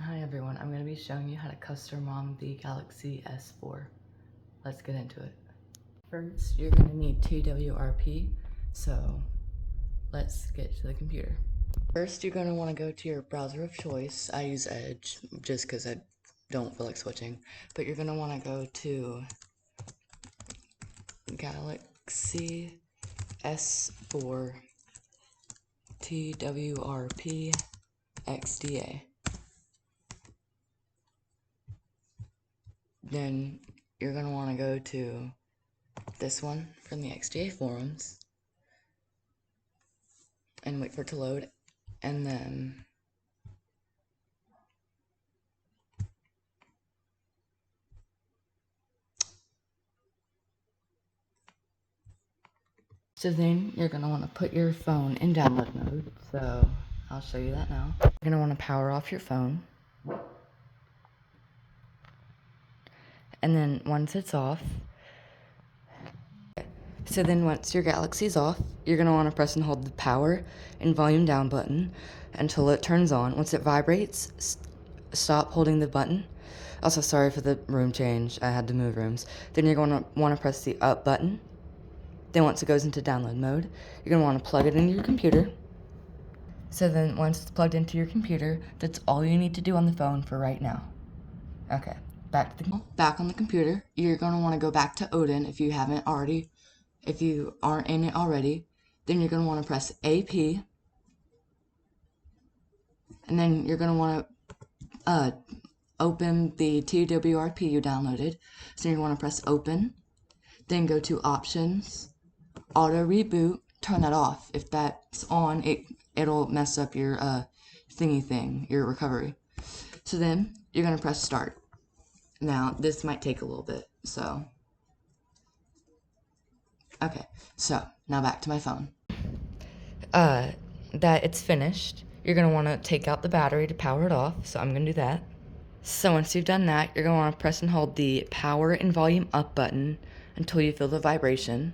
Hi everyone, I'm going to be showing you how to custom ROM the Galaxy S4. Let's get into it. First, you're going to need TWRP, so let's get to the computer. First, you're going to want to go to your browser of choice. I use Edge just because I don't feel like switching, but you're going to want to go to Galaxy S4 TWRP XDA. Then you're going to want to go to this one from the XDA forums and wait for it to load, and then you're going to want to put your phone in download mode, so I'll show you that now. You're going to want to power off your phone, and then once it's off, once your Galaxy's off, you're going to want to press and hold the power and volume down button until it turns on. Once it vibrates, stop holding the button. Also, sorry for the room change, I had to move rooms. Then you're going to want to press the up button. Then once it goes into download mode, you're going to want to plug it into your computer. So then once it's plugged into your computer, that's all you need to do on the phone for right now. Okay, back on the computer, you're going to want to go back to Odin if you aren't in it already. Then you're going to want to press AP, and then you're going to want to open the TWRP you downloaded. So you're going to want to press open, then go to options, auto reboot, turn that off. If that's on, it'll mess up your your recovery. So then you're gonna press start. Now this might take a little bit, so okay. So now back to my phone. That it's finished. You're gonna want to take out the battery to power it off. So I'm gonna do that. So once you've done that, you're gonna want to press and hold the power and volume up button until you feel the vibration.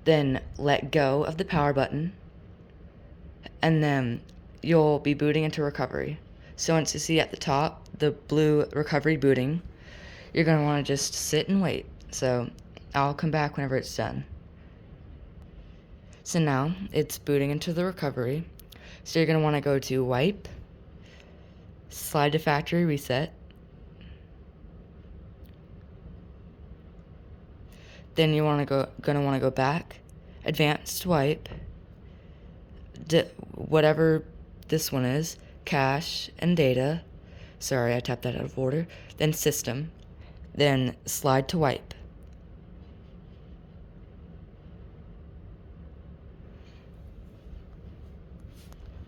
Then let go of the power button, and then you'll be booting into recovery. So once you see at the top the blue recovery booting, you're going to want to just sit and wait. So I'll come back whenever it's done. So now it's booting into the recovery. So you're going to want to go to wipe, slide to factory reset, then you want to go back, advanced wipe, whatever this one is, cache and data. Sorry, I tapped that out of order. Then system, then slide to wipe.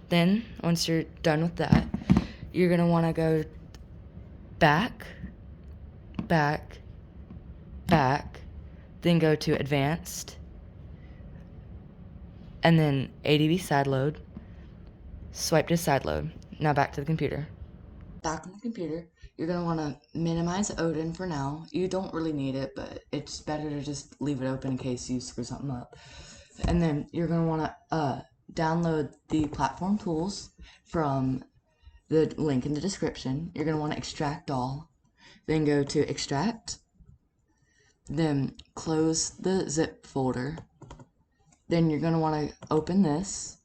Then, once you're done with that, you're going to want to go back, back, back, then go to advanced, and then ADB sideload, swipe to sideload. Now back to the computer. Back on the computer, you're going to want to minimize Odin for now. You don't really need it, but it's better to just leave it open in case you screw something up. And then you're going to want to download the platform tools from the link in the description. You're going to want to extract all, then go to extract, then close the zip folder. Then you're going to want to open this,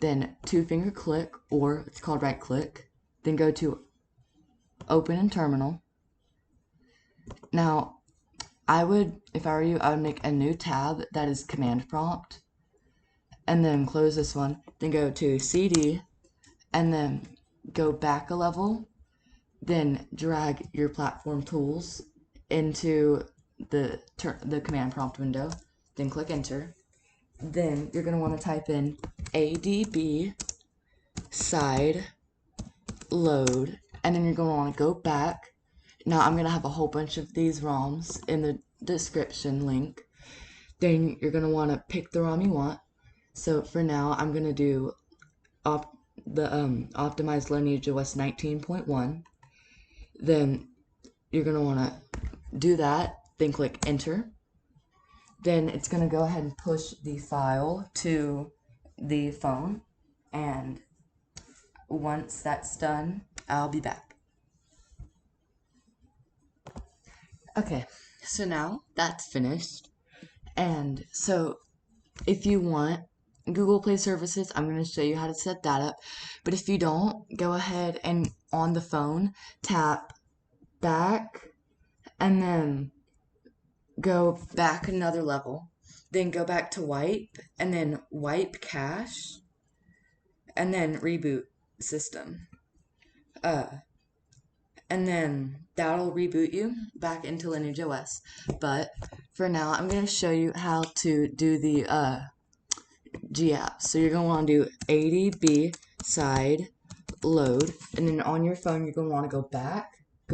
then 2-finger click, or it's called right click, then go to open in terminal. Now, if I were you, I would make a new tab that is command prompt, and then close this one, then go to CD, and then go back a level, then drag your platform tools into the command prompt window, then click enter. Then you're going to want to type in ADB side load, and then you're going to want to go back. Now I'm going to have a whole bunch of these ROMs in the description link. Then you're going to want to pick the ROM you want. So for now, I'm going to do optimized lineage OS 19.1. Then you're going to want to do that, then click enter. Then it's going to go ahead and push the file to the phone, and once that's done, I'll be back. Okay, so now that's finished. And so if you want Google Play services, I'm going to show you how to set that up. But if you don't, go ahead and on the phone, tap back and then go back another level. Then go back to wipe and then wipe cache and then reboot system. And then that'll reboot you back into Lineage OS. But for now, I'm going to show you how to do the GApps. So you're going to want to do ADB side load, and then on your phone, you're going to want to go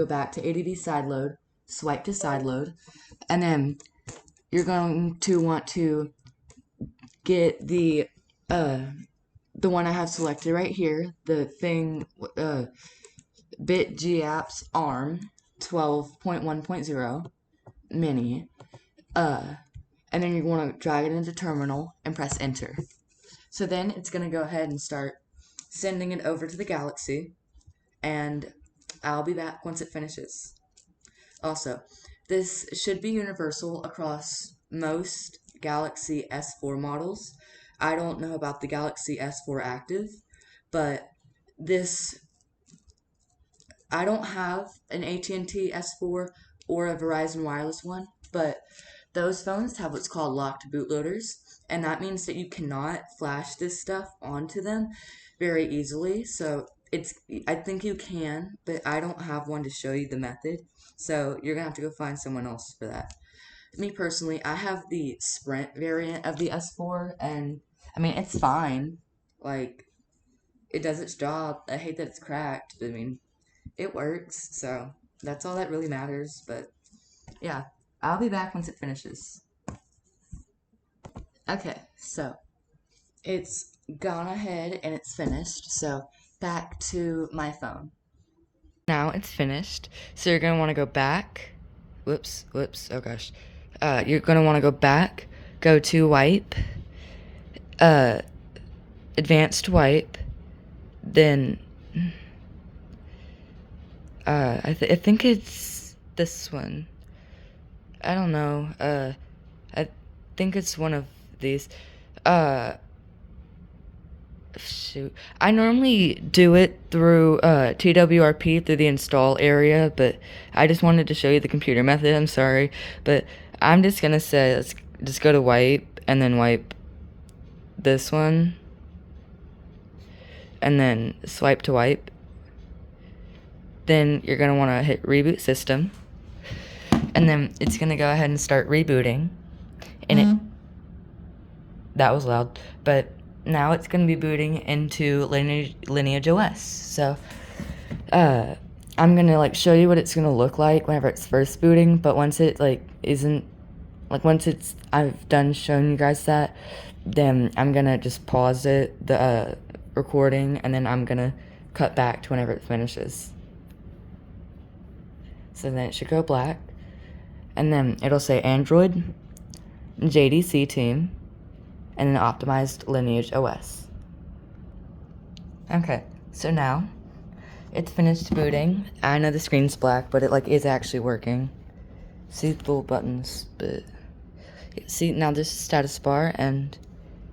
back to ADB side load, swipe to side load, and then you're going to want to get the one I have selected right here, the thing, BitGApps ARM 12.1.0 mini, and then you want to drag it into terminal and press enter. So then it's going to go ahead and start sending it over to the Galaxy, and I'll be back once it finishes. Also, this should be universal across most Galaxy S4 models. I don't know about the Galaxy S4 Active, but I don't have an AT&T S4 or a Verizon Wireless one, but those phones have what's called locked bootloaders, and that means that you cannot flash this stuff onto them very easily. So I think you can, but I don't have one to show you the method, so you're gonna have to go find someone else for that. Me personally, I have the Sprint variant of the S4, and I mean it's fine. Like, it does its job. I hate that it's cracked, but I mean it works, so that's all that really matters. But yeah, I'll be back once it finishes. Okay, so it's gone ahead and it's finished, so back to my phone. Now it's finished, so you're going to want to go back. Whoops, oh gosh. You're going to want to go back, go to wipe, advanced wipe, then I think it's this one. I don't know. I think it's one of these. Shoot. I normally do it through TWRP through the install area, but I just wanted to show you the computer method. I'm sorry, but I'm just gonna say let's just go to wipe and then wipe this one, and then swipe to wipe. Then you're gonna want to hit reboot system, and then it's gonna go ahead and start rebooting. And that was loud, but now it's going to be booting into Lineage OS. So I'm going to like show you what it's going to look like whenever it's first booting, but once it I've done showing you guys that, then I'm going to just pause the recording, and then I'm going to cut back to whenever it finishes. So then it should go black, and then it'll say Android, JDC team, and an optimized Lineage OS. Okay, so now it's finished booting. I know the screen's black, but it is actually working. See the little buttons, but see, now this is status bar, and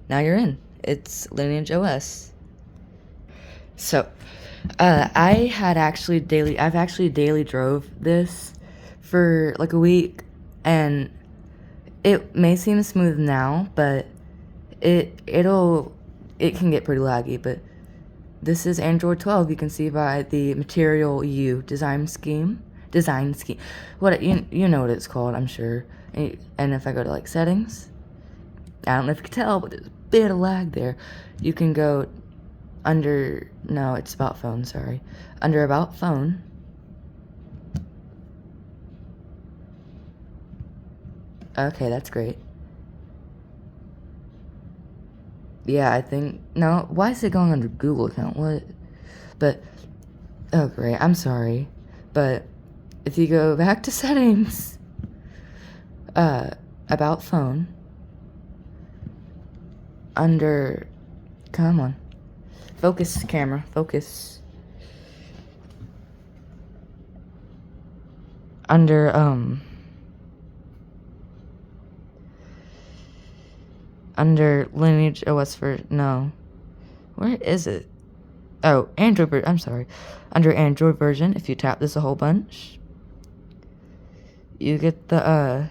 now you're in. It's Lineage OS. So I've actually daily drove this for like a week, and it may seem smooth now, but it can get pretty laggy. But this is Android 12. You can see by the Material U design scheme. What you know what it's called, I'm sure. And if I go to like settings, I don't know if you can tell, but there's a bit of lag there. You can go under it's about phone. Sorry, under about phone. Okay, that's great. Yeah, I think no. Why is it going under Google account? What? But oh great, I'm sorry. But if you go back to settings, about phone, under, come on, Focus, camera. Focus. Under, under Lineage OS no. Where is it? Oh, I'm sorry. Under Android version, if you tap this a whole bunch, you get the,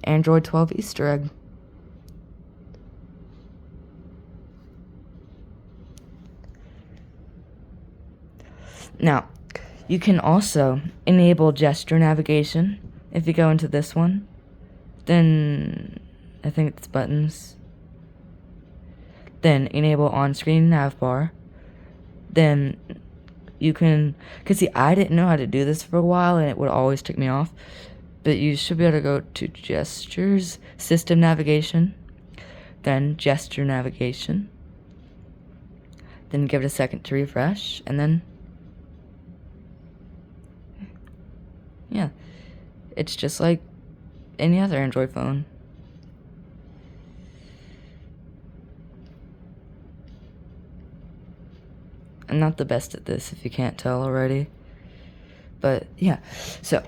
Android 12 Easter egg. Now, you can also enable gesture navigation. If you go into this one, then I think it's buttons. Then enable on-screen navbar. Then you can, cause see, I didn't know how to do this for a while, and it would always tick me off. But you should be able to go to gestures, system navigation, then gesture navigation. Then give it a second to refresh, and then yeah, it's just like any other Android phone. I'm not the best at this, if you can't tell already. But yeah, so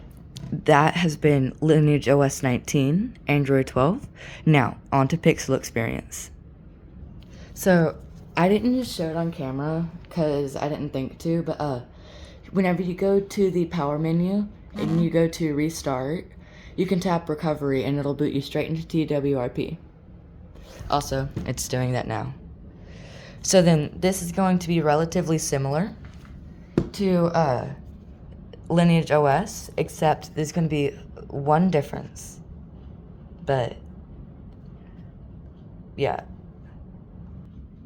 that has been Lineage OS 19, Android 12. Now, on to Pixel Experience. So, I didn't just show it on camera because I didn't think to, but whenever you go to the power menu and you go to restart, you can tap recovery and it'll boot you straight into TWRP. Also, it's doing that now. So then this is going to be relatively similar to Lineage OS, except there's going to be one difference. But yeah.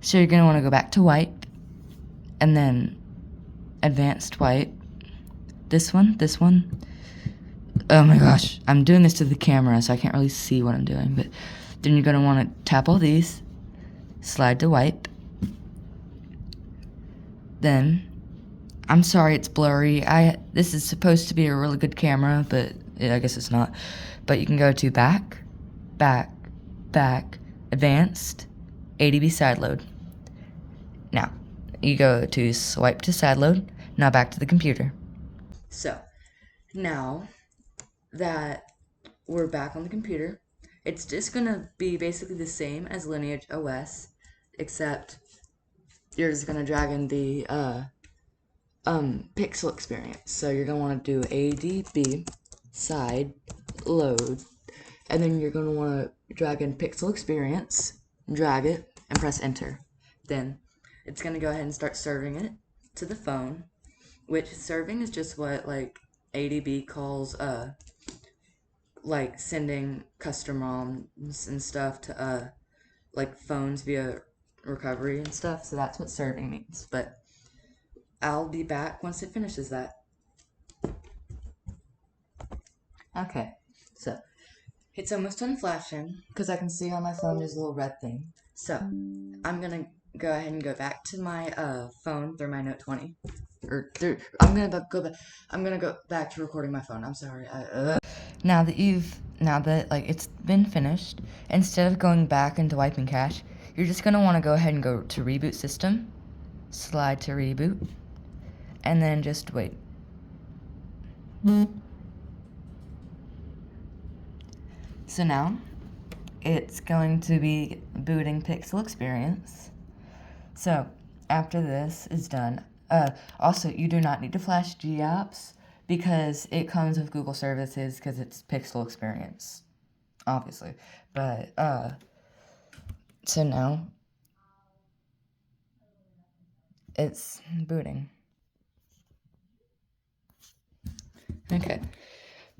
So you're going to want to go back to wipe and then advanced wipe. This one. Oh my gosh, I'm doing this to the camera so I can't really see what I'm doing, but then you're going to want to tap all these, slide to wipe. Then, I'm sorry it's blurry. This is supposed to be a really good camera, but I guess it's not. But you can go to back, advanced, ADB side load. Now, you go to swipe to side load. Now back to the computer. So, now that we're back on the computer, it's just gonna be basically the same as Lineage OS, except you're just gonna drag in the Pixel Experience. So you're gonna want to do ADB side load, and then you're gonna want to drag in Pixel Experience, drag it, and press enter. Then it's gonna go ahead and start serving it to the phone, which serving is just what like ADB calls like sending custom ROMs and stuff to like phones via recovery and stuff. So that's what serving means. But I'll be back once it finishes that. Okay, so it's almost done flashing because I can see on my phone there's a little red thing. So I'm gonna go ahead and go back to my phone through my Note 20. I'm gonna go back to recording my phone. I'm sorry. Now that like it's been finished, instead of going back into wiping cache, you're just gonna want to go ahead and go to reboot system, slide to reboot, and then just wait. So now it's going to be booting Pixel Experience. So after this is done, also you do not need to flash GApps because it comes with Google services because it's Pixel Experience, obviously. But so now it's booting. Okay,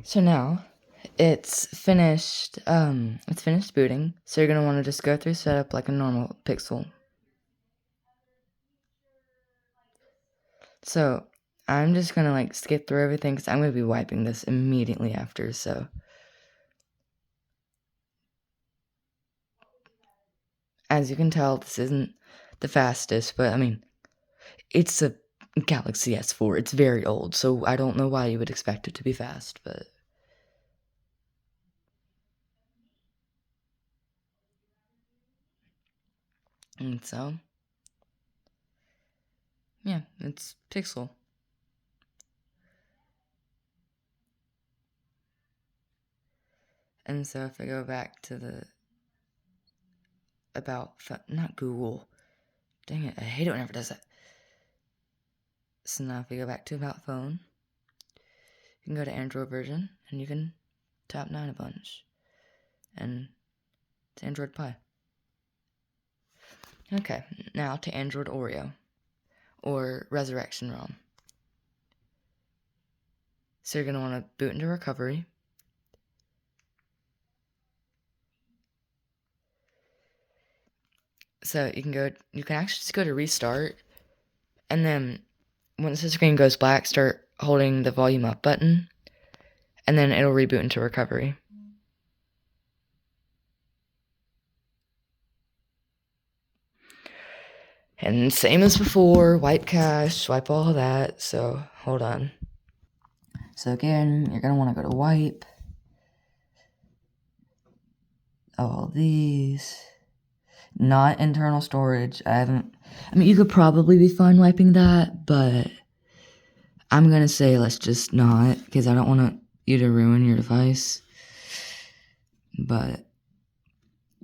so now it's finished booting, so you're gonna want to just go through setup like a normal Pixel. So I'm just gonna like skip through everything because I'm gonna be wiping this immediately after. So as you can tell, this isn't the fastest, but I mean, it's a Galaxy S4. It's very old, so I don't know why you would expect it to be fast, but and so Yeah, it's Pixel. And so if I go back to the not Google. Dang it, I hate it whenever it does that. So now if we go back to About Phone, you can go to Android version and you can tap 9 a bunch. And it's Android Pie. Okay, now to Android Oreo or Resurrection ROM. So you're going to want to boot into recovery. So you can actually just go to restart, and then once the screen goes black, start holding the volume up button, and then it'll reboot into recovery. And same as before, wipe cache, wipe all that. So hold on. So again, you're gonna want to go to wipe all these. Not internal storage. I mean, you could probably be fine wiping that, but I'm gonna say let's just not, because I don't want you to ruin your device. But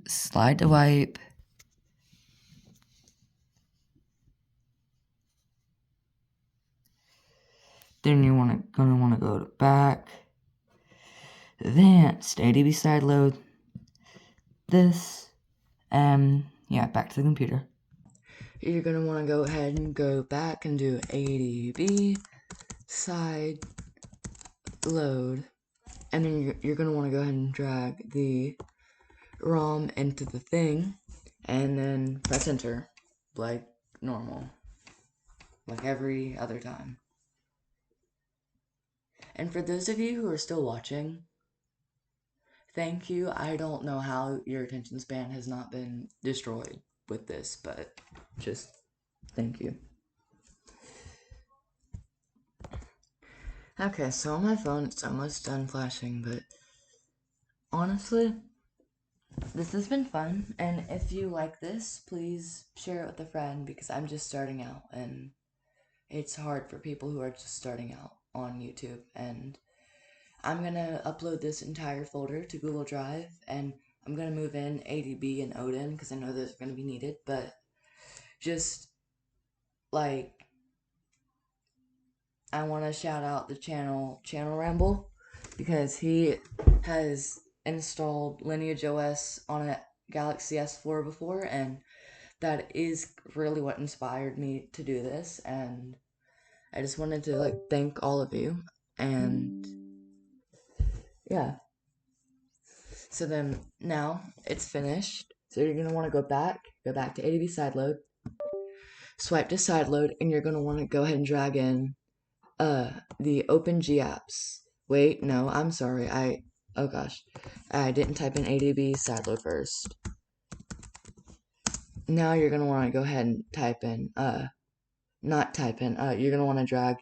slide to wipe. Then you're gonna want to go to back. Advanced ADB sideload. This. Yeah, back to the computer. You're gonna want to go ahead and go back and do ADB side load, and then you're gonna want to go ahead and drag the ROM into the thing, and then press enter like normal, like every other time. And for those of you who are still watching, thank you. I don't know how your attention span has not been destroyed with this, but just thank you. Okay, so on my phone it's almost done flashing, but honestly, this has been fun, and if you like this, please share it with a friend, because I'm just starting out, and it's hard for people who are just starting out on YouTube, and I'm gonna upload this entire folder to Google Drive, and I'm gonna move in ADB and Odin, because I know those are gonna be needed, but just, like, I want to shout out the Channel Ramble, because he has installed Lineage OS on a Galaxy S4 before, and that is really what inspired me to do this, and I just wanted to, like, thank all of you, and yeah. So then, now, it's finished, so you're going to want to go back to ADB sideload, swipe to sideload, and you're going to want to go ahead and drag in the OpenGApps. Wait, no, I'm sorry. Oh gosh. I didn't type in ADB sideload first. Now you're gonna want to go ahead and type in, you're gonna want to drag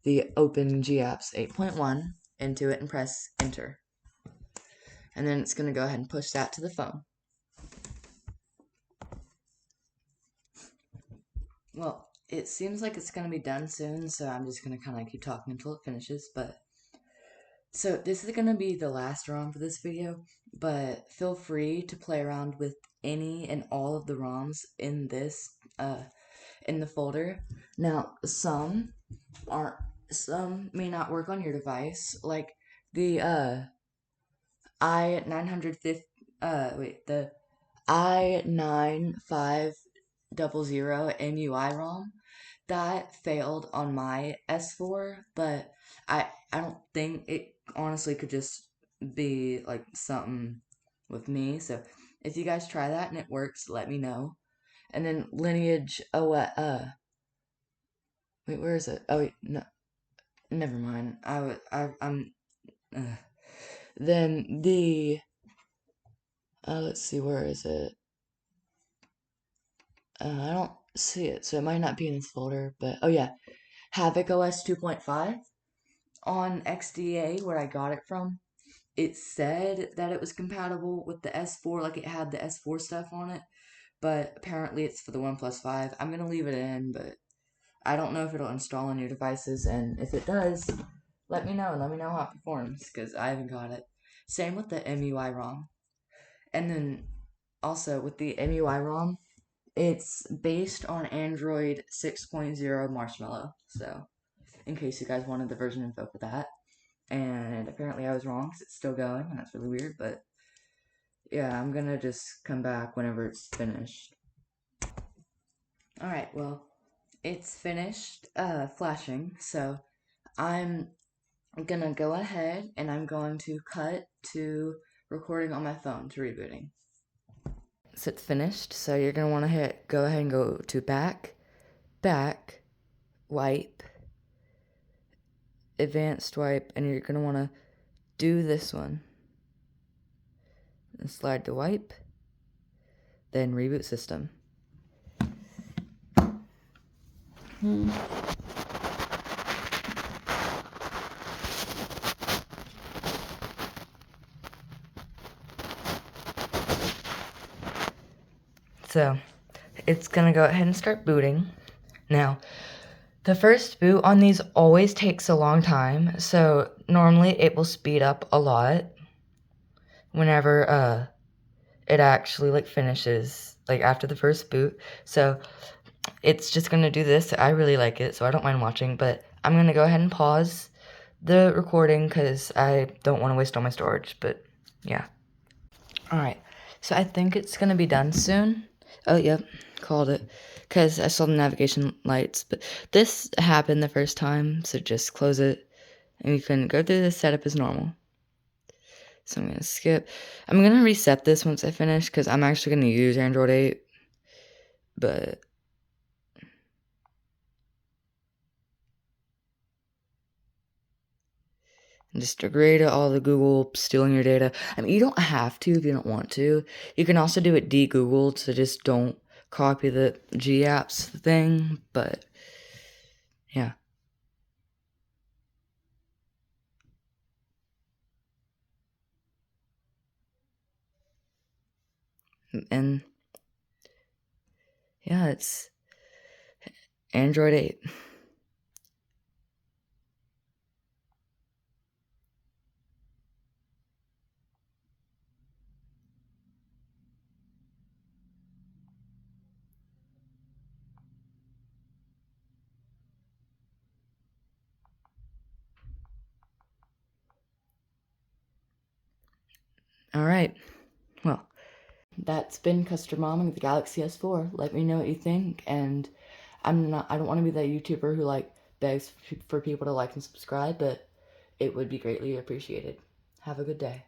the OpenGApps 8.1 into it and press enter. And then it's gonna go ahead and push that to the phone. Well, it seems like it's gonna be done soon, so I'm just gonna kind of keep talking until it finishes, but so this is going to be the last ROM for this video, but feel free to play around with any and all of the ROMs in this, in the folder. Now, some may not work on your device, like the, i950, the i9500 MUI ROM. That failed on my S4, but I don't think it honestly could just be like something with me. So if you guys try that and it works, let me know. And then Lineage wait, where is it? Oh wait, no, never mind. I'm then the let's see, where is it? I don't see it, so it might not be in this folder, but oh yeah, Havoc OS 2.5 on XDA, where I got it from. It said that it was compatible with the S4, like it had the S4 stuff on it, but apparently it's for the OnePlus 5. I'm gonna leave it in, but I don't know if it'll install on your devices, and if it does, let me know and let me know how it performs, because I haven't got it. Same with the MUI ROM. And then also with the MUI ROM, it's based on Android 6.0 Marshmallow. So, in case you guys wanted the version info for that. And apparently I was wrong because it's still going, and that's really weird, but yeah, I'm gonna just come back whenever it's finished. Alright, well, it's finished flashing, so I'm gonna go ahead and I'm going to cut to recording on my phone to rebooting. So it's finished, so you're gonna want to go ahead and go to back, wipe, advanced wipe, and you're gonna want to do this one. And slide to wipe, then reboot system. So, it's gonna go ahead and start booting. Now, the first boot on these always takes a long time, so normally it will speed up a lot whenever it actually like finishes, like after the first boot. So it's just gonna do this. I really like it, so I don't mind watching, but I'm gonna go ahead and pause the recording because I don't want to waste all my storage, but yeah. Alright, so I think it's gonna be done soon. Oh, yep, called it. Because I saw the navigation lights, but this happened the first time, so just close it, and you can go through the setup as normal. So I'm gonna skip. I'm gonna reset this once I finish, because I'm actually gonna use Android 8, but just agree to all the Google stealing your data. I mean, you don't have to if you don't want to. You can also do it de-Googled, so just don't copy the G-Apps thing, but yeah. And yeah, it's Android 8. Alright, well, that's been Custard Mom with the Galaxy S4. Let me know what you think, and I don't want to be that YouTuber who like begs for people to like and subscribe, but it would be greatly appreciated. Have a good day.